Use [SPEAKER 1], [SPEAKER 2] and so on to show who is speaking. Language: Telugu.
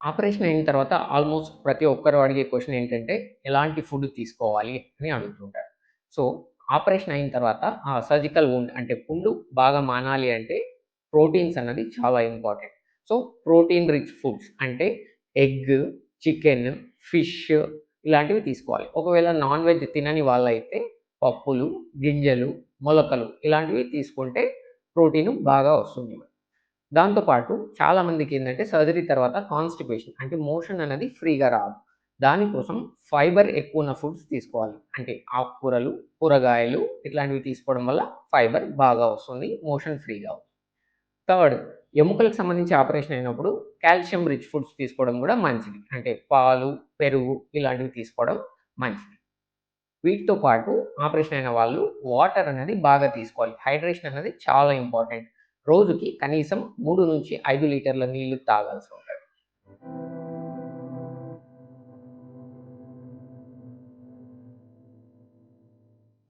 [SPEAKER 1] ఆపరేషన్ అయిన తర్వాత ఆల్మోస్ట్ ప్రతి ఒక్కరు అడిగే క్వెషన్ ఏంటంటే, ఎలాంటి ఫుడ్ తీసుకోవాలి అని అడుగుతుంటారు. సో, ఆపరేషన్ అయిన తర్వాత ఆ సర్జికల్ వౌండ్ అంటే పుండు బాగా మానాలి అంటే ప్రోటీన్స్ అన్నది చాలా important. So, protein rich foods అంటే ఎగ్, చికెన్, ఫిష్ ఇలాంటివి తీసుకోవాలి. ఒకవేళ నాన్ వెజ్ తినని వాళ్ళైతే పప్పులు, గింజలు, మొలకలు ఇలాంటివి తీసుకుంటే ప్రోటీన్ బాగా వస్తుంది. దాంతో పాటు చాలామందికేందంటే సర్జరీ తర్వాత కాన్‌స్టిపేషన్ అంటే మోషన్ అనేది ఫ్రీగా రాదు. దానికోసం ఫైబర్ ఎక్కువున్న ఫుడ్స్ తీసుకోవాలి. అంటే ఆకుకూరలు, కూరగాయలు ఇట్లాంటివి తీసుకోవడం వల్ల ఫైబర్ బాగా వస్తుంది. మోషన్ ఫ్రీగా అవుతుంది. థర్డ్ ఎముకలకు సంబంధించి ఆపరేషన్ అయినప్పుడు కాల్షియం రిచ్ ఫుడ్స్ తీసుకోవడం గూడా మంచిది. అంటే పాలు, పెరుగు ఇలాంటివి తీసుకోవడం మంచిది. వీటితో పాటు ఆపరేషన్ అయిన వాళ్ళు వాటర్ అనేది బాగా తీసుకోవాలి. హైడ్రేషన్ అనేది చాలా ఇంపార్టెంట్. రోజుకి కనీసం 3-5 లీటర్ల నీళ్లు తాగాల్సి